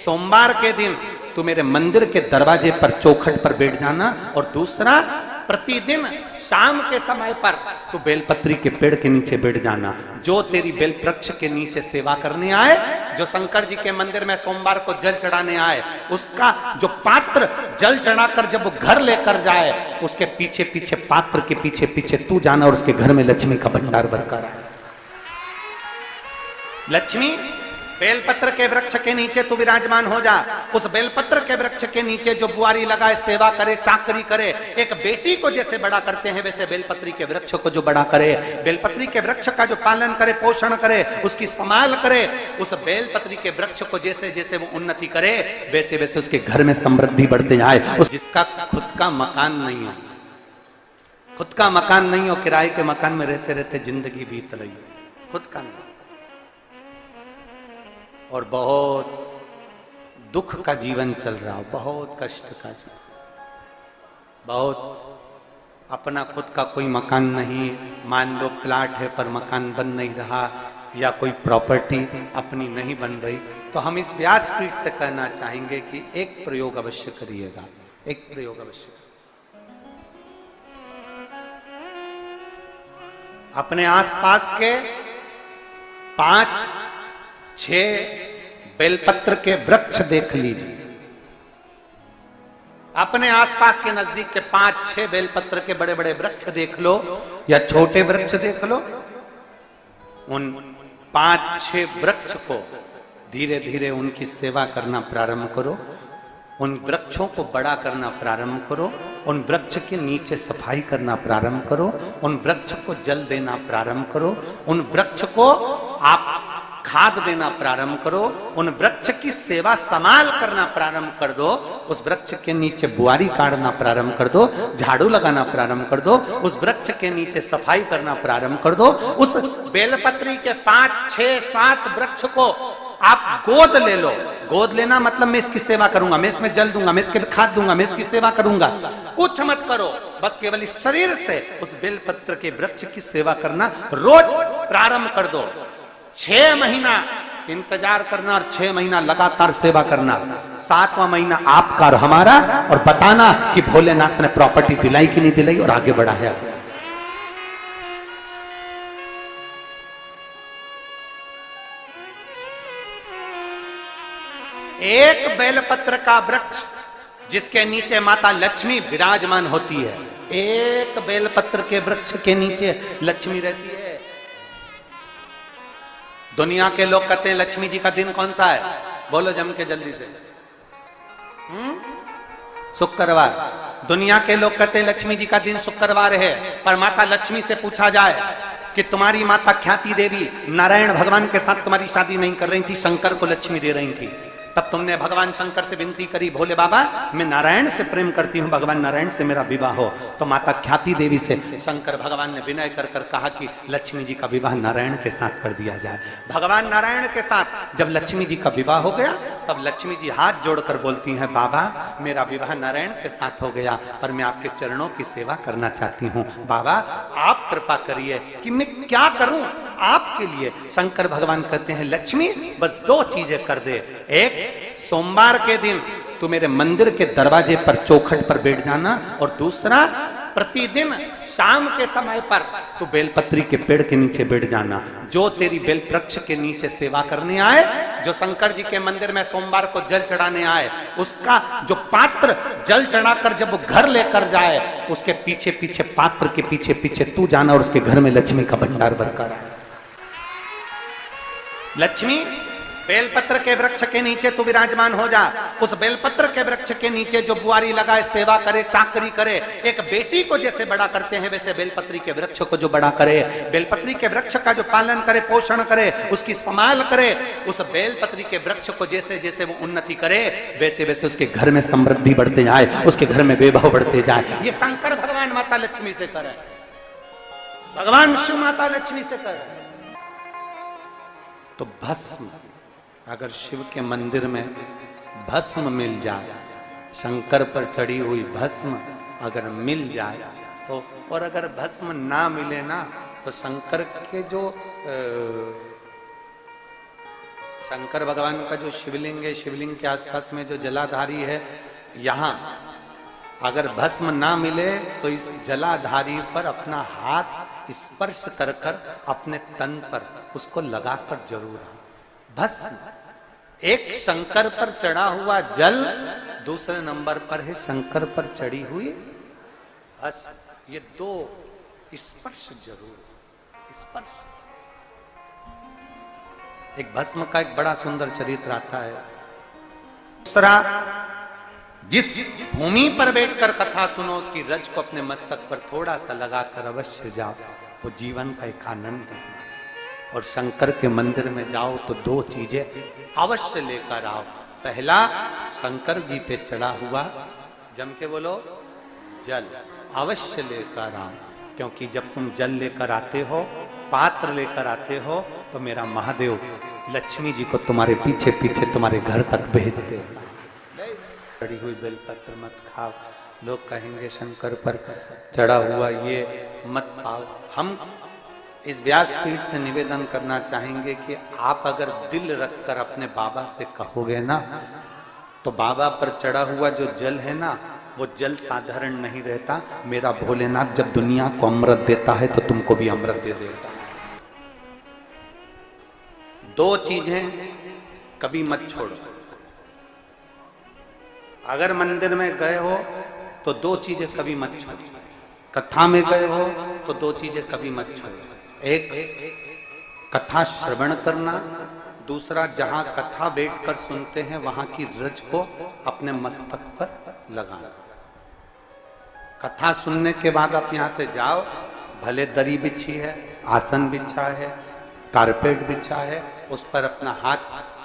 सोमवार के दिन तू मेरे मंदिर के दरवाजे पर चौखट पर बैठ जाना, और दूसरा प्रतिदिन शाम के समय पर तू बेलपत्री के पेड़ के नीचे बैठ जाना। जो तेरी बेल वृक्ष के नीचे सेवा करने आए, जो शंकर जी के मंदिर में सोमवार को जल चढ़ाने आए, उसका जो पात्र जल चढ़ाकर जब वो घर लेकर जाए, उसके पीछे पीछे, पात्र के पीछे पीछे तू जाना, और उसके घर में लक्ष्मी का भंडार भरकर आए। लक्ष्मी बेलपत्र के वृक्ष के नीचे तू विराजमान हो जा। उस बेलपत्र के वृक्ष के नीचे जो बुआरी लगाए, सेवा करे, चाकरी करे, एक बेटी को जैसे बड़ा करते हैं वैसे बेलपत्री के वृक्ष को जो बड़ा करे, बेलपत्री के वृक्ष का जो पालन करे, पोषण करे, उसकी संभाल करे, उस बेलपत्री के वृक्ष को जैसे जैसे वो उन्नति करे, वैसे वैसे उसके घर में समृद्धि बढ़ते जाए। उस जिसका खुद का मकान नहीं हो, खुद का मकान नहीं हो, किराए के मकान में रहते रहते जिंदगी बीत रही हो, खुद का नहीं, और बहुत दुख का जीवन चल रहा हो, बहुत कष्ट का जीवन, बहुत अपना खुद का कोई मकान नहीं, मान लो प्लाट है पर मकान बन नहीं रहा, या कोई प्रॉपर्टी अपनी नहीं बन रही, तो हम इस व्यासपीठ से कहना चाहेंगे कि एक प्रयोग अवश्य करिएगा, एक प्रयोग अवश्य। अपने आसपास के 5-6 बेलपत्र के वृक्ष देख लीजिए, अपने आसपास के नजदीक के 5-6 बेलपत्र के बड़े बड़े वृक्ष देख लो, या छोटे वृक्ष देख लो। उन 5-6 वृक्ष को धीरे धीरे उनकी सेवा करना प्रारंभ करो, उन वृक्षों को बड़ा करना प्रारंभ करो, उन वृक्ष के नीचे सफाई करना प्रारंभ करो, उन वृक्ष को जल देना प्रारंभ करो, उन वृक्ष को आप खाद देना प्रारंभ करो, उन वृक्ष की सेवा संभाल करना प्रारंभ कर दो, उस वृक्ष के नीचे बुआरी काटना प्रारंभ कर दो, झाड़ू लगाना प्रारंभ कर दो, उस वृक्ष के नीचे सफाई करना प्रारंभ कर दो। उस बेलपत्री के 5-6-7 वृक्ष को आप गोद ले लो। गोद लेना मतलब मैं इसकी सेवा करूंगा, मैं इसमें जल दूंगा, मैं इसके खाद दूंगा, मैं इसकी सेवा करूंगा, कुछ मत करो, बस केवल इस शरीर से उस बेलपत्र के वृक्ष की सेवा करना रोज प्रारंभ कर दो। 6 महीना इंतजार करना और 6 महीना लगातार सेवा करना, 7वां महीना आपका और हमारा, और बताना कि भोलेनाथ ने प्रॉपर्टी दिलाई कि नहीं दिलाई और आगे बढ़ा है। एक बेलपत्र का वृक्ष जिसके नीचे माता लक्ष्मी विराजमान होती है, एक बेलपत्र के वृक्ष के नीचे लक्ष्मी रहती है। दुनिया के लोग कहते हैं लक्ष्मी जी का दिन कौन सा है, बोलो जम के जल्दी से। शुक्रवार। दुनिया के लोग कहते हैं लक्ष्मी जी का दिन शुक्रवार है, पर माता लक्ष्मी से पूछा जाए कि तुम्हारी माता ख्याति देवी नारायण भगवान के साथ तुम्हारी शादी नहीं कर रही थी, शंकर को लक्ष्मी दे रही थी, तब तुमने भगवान शंकर से विनती करी, भोले बाबा मैं नारायण से प्रेम करती हूँ, भगवान नारायण से मेरा विवाह हो। तो माता ख्याति देवी से शंकर भगवान ने विनय कर कर कहा कि लक्ष्मी जी का विवाह नारायण के साथ कर दिया जाए। भगवान नारायण के साथ जब लक्ष्मी जी का विवाह हो गया, तब लक्ष्मी जी हाथ जोड़कर बोलती हैं, बाबा मेरा विवाह नारायण के साथ हो गया, पर मैं आपके चरणों की सेवा करना चाहती हूँ, बाबा आप कृपा करिए कि मैं क्या करूं आपके लिए। शंकर भगवान कहते हैं, लक्ष्मी बस 2 चीजें कर दे, एक सोमवार के दिन तू मेरे मंदिर के दरवाजे पर चौखट पर बैठ जाना, और दूसरा प्रतिदिन शाम के समय पर तू बेलपत्री के पेड़ के नीचे बैठ जाना। जो तेरी बेल वृक्ष के नीचे सेवा करने आए, जो शंकर जी के मंदिर में सोमवार को जल चढ़ाने आए, उसका जो पात्र जल चढ़ाकर जब वो घर लेकर जाए, उसके पीछे पीछे, पात्र के पीछे पीछे तू जाना, और उसके घर में लक्ष्मी का भंडार भरकर आए। लक्ष्मी बेलपत्र के वृक्ष के नीचे तू विराजमान हो जा। उस बेलपत्र के वृक्ष के नीचे जो बुआरी लगाए, सेवा करे, चाकरी करे, एक बेटी को जैसे बड़ा करते हैं वैसे बेलपत्री के वृक्ष को जो बड़ा करे, बेलपत्री के वृक्ष का जो पालन करे, पोषण करे, उसकी संभाल करे, उस बेलपत्री के वृक्ष को जैसे जैसे वो उन्नति करे, वैसे वैसे उसके घर में समृद्धि बढ़ते जाए, उसके घर में वैभव बढ़ते जाए। ये शंकर भगवान माता लक्ष्मी से करे, भगवान शिव माता लक्ष्मी से करे। तो भस्म, अगर शिव के मंदिर में भस्म मिल जाए, शंकर पर चढ़ी हुई भस्म अगर मिल जाए तो, और अगर भस्म ना मिले ना, तो शंकर के जो शंकर भगवान का जो शिवलिंग है, शिवलिंग के आसपास में जो जलाधारी है, यहाँ अगर भस्म ना मिले तो इस जलाधारी पर अपना हाथ स्पर्श कर कर अपने तन पर उसको लगाकर जरूर आओ। भस्म एक शंकर पर चढ़ा हुआ जल, दूसरे नंबर पर है शंकर पर चढ़ी हुई भस्म। ये दो स्पर्श जरूर, स्पर्श। एक भस्म का एक बड़ा सुंदर चरित्र आता है। दूसरा, जिस भूमि पर बैठकर कथा सुनो उसकी रज को अपने मस्तक पर थोड़ा सा लगाकर अवश्य जाओ, वो जीवन का एक आनंद है। और शंकर के मंदिर में जाओ तो दो चीजें अवश्य लेकर आओ। पहला, शंकर जी पे चढ़ा हुआ, जम के बोलो, जल अवश्य लेकर आओ। क्योंकि जब तुम जल लेकर आते हो, पात्र लेकर आते हो, तो मेरा महादेव लक्ष्मी जी को तुम्हारे पीछे पीछे तुम्हारे घर तक भेजते हैं। चढ़ी हुई बेलपत्र मत खाओ, लोग कहेंगे शंकर पर चढ़ा हुआ ये मत पाओ। हम इस व्यासपीठ से निवेदन करना चाहेंगे कि आप अगर दिल रखकर अपने बाबा से कहोगे ना, तो बाबा पर चढ़ा हुआ जो जल है ना, वो जल साधारण नहीं रहता। मेरा भोलेनाथ जब दुनिया को अमृत देता है तो तुमको भी अमृत दे देता है। दो चीजें कभी मत छोड़ो। अगर मंदिर में गए हो तो दो चीजें कभी मत छोड़ो। कथा में गए हो तो दो चीजें कभी मत छोड़ो। एक, कथा श्रवण करना। दूसरा, जहां कथा बैठकर सुनते हैं वहां की रज को अपने मस्तक पर लगाना। कथा सुनने के बाद आप यहां से जाओ, भले दरी बिछी है, आसन बिछा है, कारपेट बिछा है, उस पर अपना हाथ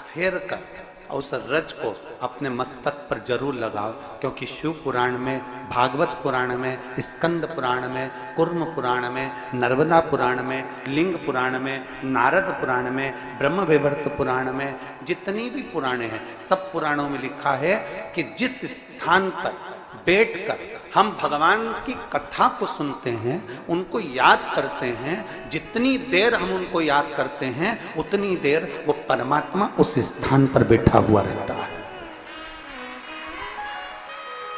फेर कर उस रज को अपने मस्तक पर जरूर लगाओ। क्योंकि शिव पुराण में, भागवत पुराण में, स्कंद पुराण में, कुर्म पुराण में, नर्मदा पुराण में, लिंग पुराण में, नारद पुराण में, ब्रह्म वैवर्त पुराण में, जितनी भी पुराणे हैं, सब पुराणों में लिखा है कि जिस स्थान पर बैठकर हम भगवान की कथा को सुनते हैं, उनको याद करते हैं, जितनी देर हम उनको याद करते हैं उतनी देर वो परमात्मा उस स्थान पर बैठा हुआ रहता है।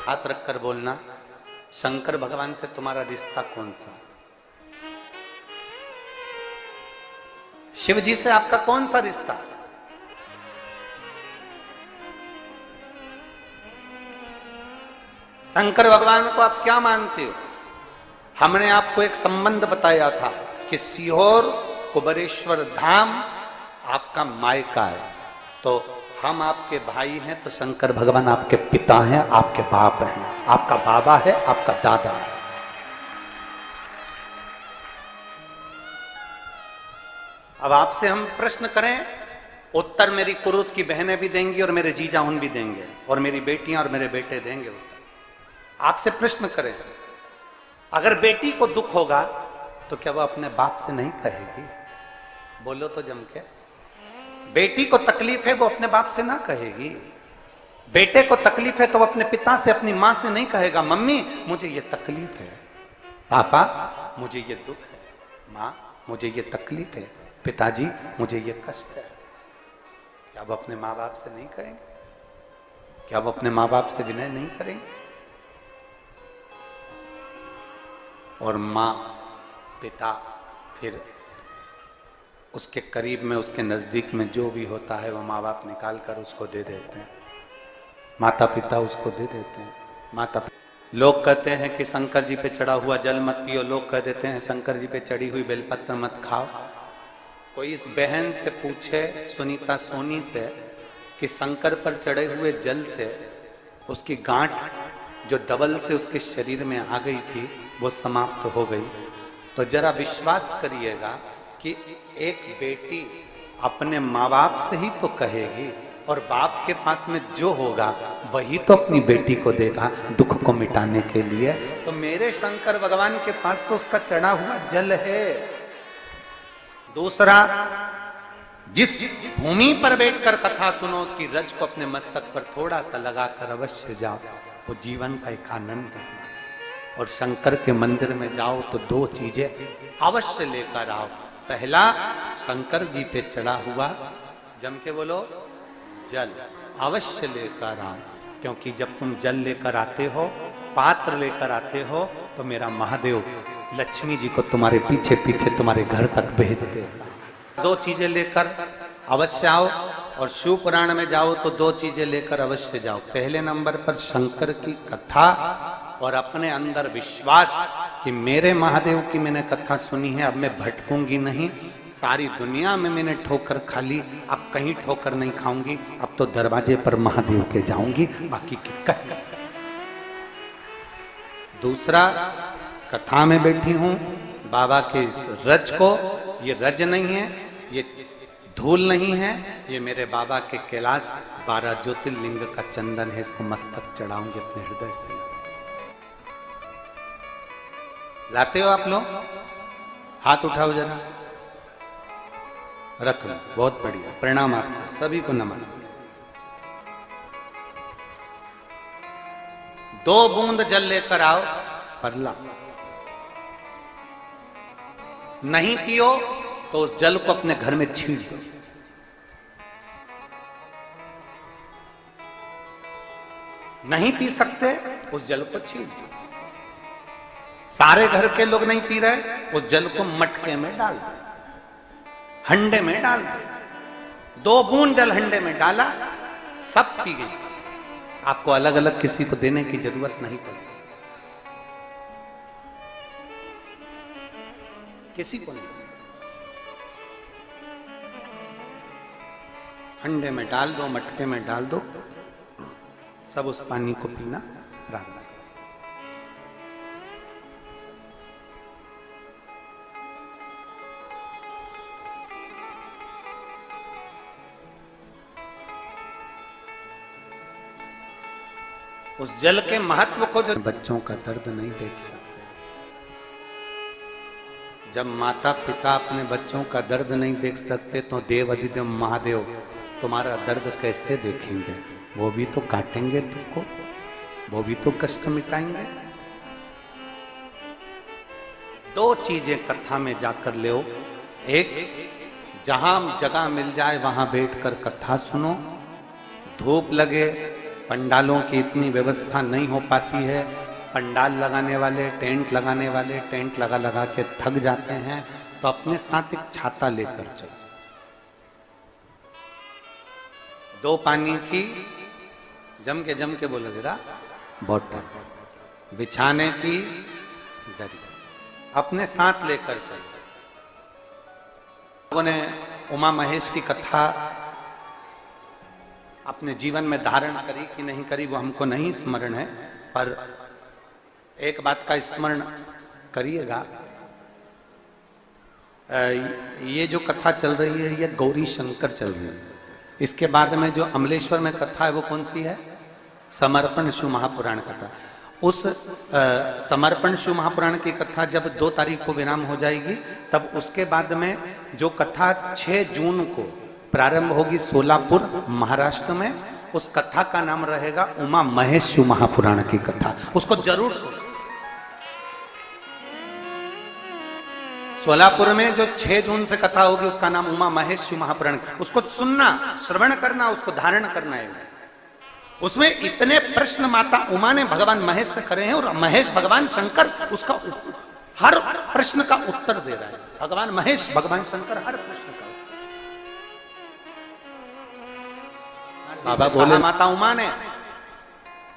हाथ रखकर बोलना, शंकर भगवान से तुम्हारा रिश्ता कौन सा? शिव जी से आपका कौन सा रिश्ता? शंकर भगवान को आप क्या मानते हो? हमने आपको एक संबंध बताया था कि सीहोर कुबेरेश्वर धाम आपका मायका है, तो हम आपके भाई हैं, तो शंकर भगवान आपके पिता हैं, आपके बाप हैं, आपका बाबा है, आपका दादा है। अब आपसे हम प्रश्न करें, उत्तर मेरी कुरुत की बहनें भी देंगी और मेरे जीजा उन भी देंगे और मेरी बेटियां और मेरे बेटे देंगे। आपसे प्रश्न करें, अगर बेटी को दुख होगा तो क्या वो अपने बाप से नहीं कहेगी? बोलो तो जम के। बेटी को तकलीफ है वो अपने बाप से ना कहेगी। बेटे को तकलीफ है तो वो अपने पिता से, अपनी मां से नहीं कहेगा, मम्मी मुझे ये तकलीफ है, पापा मुझे ये दुख है, मां मुझे ये तकलीफ है, पिताजी मुझे ये कष्ट है। क्या वो अपने माँ बाप से नहीं कहेंगे? क्या वो अपने माँ बाप से विनय नहीं करेंगे? और माँ, पिता, फिर उसके करीब में, उसके नजदीक में जो भी होता है वो माँ बाप निकाल कर उसको दे देते हैं, माता पिता उसको दे देते हैं। माता लोग कहते हैं कि शंकर जी पे चढ़ा हुआ जल मत पियो, लोग कह देते हैं शंकर जी पे चढ़ी हुई बेलपत्र मत खाओ। कोई इस बहन से पूछे, सुनीता सोनी से, कि शंकर पर चढ़े हुए जल से उसकी गांठ जो डबल से उसके शरीर में आ गई थी वो समाप्त हो गई, तो जरा विश्वास करिएगा कि एक बेटी अपने माँ बाप से ही तो कहेगी, और बाप के पास में जो होगा वही तो अपनी बेटी को देगा दुख को मिटाने के लिए। तो मेरे शंकर भगवान के पास तो उसका चढ़ा हुआ जल है। दूसरा, जिस भूमि पर बैठकर कथा सुनो उसकी रज को अपने मस्तक पर थोड़ा सा लगाकर अवश्य जाओ, वो जीवन का एक आनंद है। और शंकर के मंदिर में जाओ तो दो चीजें अवश्य लेकर आओ। पहला, शंकर जी पे चढ़ा हुआ जम के बोलो, जल अवश्य लेकर आओ, क्योंकि जब तुम जल लेकर आते हो, पात्र लेकर आते हो, तो मेरा महादेव लक्ष्मी जी को तुम्हारे पीछे पीछे तुम्हारे घर तक भेज देगा। 2 चीजें लेकर अवश्य आओ, और शिव पुराण में जाओ तो 2 चीजें लेकर अवश्य जाओ। पहले नंबर पर शंकर की कथा और अपने अंदर विश्वास कि मेरे महादेव की मैंने कथा सुनी है, अब मैं भटकूंगी नहीं, सारी दुनिया में मैंने ठोकर खा ली, अब कहीं ठोकर नहीं खाऊंगी, अब तो दरवाजे पर महादेव के जाऊंगी, बाकी की कहीं। दूसरा, कथा में बैठी हूं बाबा के इस रज को, ये रज नहीं है, ये धूल नहीं है, ये मेरे बाबा के कैलाश 12 ज्योतिर्लिंग का चंदन है, इसको मस्तक चढ़ाऊंगी अपने हृदय से। लाते हो आप लोग? हाथ उठाओ जरा, रख लो, बहुत बढ़िया, प्रणाम आपको सभी को, नमन। 2 बूंद जल लेकर आओ, परला। नहीं पियो तो उस जल को अपने घर में छींट दो। नहीं पी सकते, उस जल को छींट दो। सारे घर के लोग नहीं पी रहे, उस जल को मटके में डाल दो, हंडे में डाल दो। 2 बूंद जल हंडे में डाला, सब पी गई। आपको अलग अलग किसी को देने की जरूरत नहीं पड़ी, किसी को नहीं। हंडे में डाल दो, मटके में डाल दो, सब उस पानी को पीना राम। उस जल के महत्व को जो बच्चों का दर्द नहीं देख सकते, जब माता पिता अपने बच्चों का दर्द नहीं देख सकते, तो देव अधिदेव महादेव तुम्हारा दर्द कैसे देखेंगे? वो भी तो काटेंगे तुमको, वो भी तो कष्ट मिटाएंगे। 2 चीजें कथा में जाकर ले। एक, जहां जगह मिल जाए वहां बैठकर कथा सुनो। धूप लगे, पंडालों की इतनी व्यवस्था नहीं हो पाती है, पंडाल लगाने वाले, टेंट लगाने वाले टेंट लगा लगा के थक जाते हैं, तो अपने साथ एक छाता लेकर चलो। 2 पानी की, जम के बोलो जरा, बोतल, बिछाने की दरी अपने साथ लेकर चलो। लोगों ने उमा महेश की कथा अपने जीवन में धारण करी कि नहीं करी वो हमको नहीं स्मरण है, पर एक बात का स्मरण करिएगा, ये जो कथा चल रही है ये गौरी शंकर चल रही है। इसके बाद में जो अमलेश्वर में कथा है वो कौन सी है? समर्पण शिव महापुराण कथा। उस समर्पण शिव महापुराण की कथा जब 2 तारीख को विराम हो जाएगी, तब उसके बाद में जो कथा 6 जून को प्रारंभ होगी सोलापुर महाराष्ट्र में, उस कथा का नाम रहेगा उमा महेश शिव महापुराण की कथा। उसको जरूर सुनो। सोलापुर में जो 6 जून से कथा होगी उसका नाम उमा महेश शिव महापुराण, उसको सुनना, श्रवण करना, उसको धारण करना है। उसमें इतने प्रश्न माता उमा ने भगवान महेश से करे हैं, और महेश भगवान शंकर उसका हर प्रश्न का उत्तर दे रहा है। भगवान महेश भगवान शंकर हर प्रश्न का। बाबा बोले माता उमा ने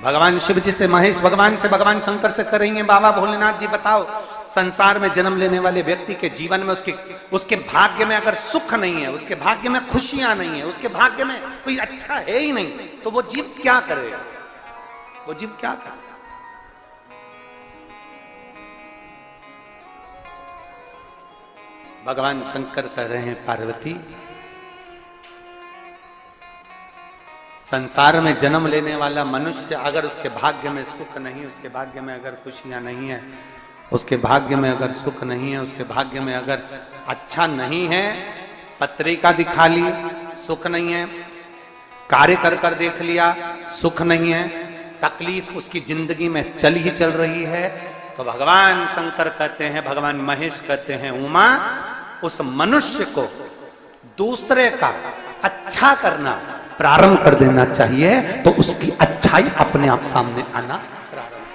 भगवान शिव जी से, महेश भगवान से, भगवान शंकर से करेंगे, बाबा भोलेनाथ जी बताओ, संसार में जन्म लेने वाले व्यक्ति के जीवन में उसके भाग्य में अगर सुख नहीं है, उसके भाग्य में खुशियां नहीं है, उसके भाग्य में कोई अच्छा है ही नहीं, तो वो जीव क्या करेगा? वो जीव क्या करेगा? भगवान शंकर कह रहे हैं, पार्वती, संसार में जन्म लेने वाला मनुष्य अगर उसके भाग्य में सुख नहीं, उसके भाग्य में अगर खुशियां नहीं है, उसके भाग्य में अगर सुख नहीं है, उसके भाग्य में अगर अच्छा नहीं है, पत्रिका दिखा ली सुख नहीं है, कार्य कर कर देख लिया सुख नहीं है, तकलीफ उसकी जिंदगी में चल ही चल रही है, तो भगवान शंकर कहते हैं, भगवान महेश कहते हैं, उमा, उस मनुष्य को दूसरे का अच्छा करना प्रारंभ कर देना चाहिए तो उसकी अच्छाई अपने आप सामने आना प्रारंभ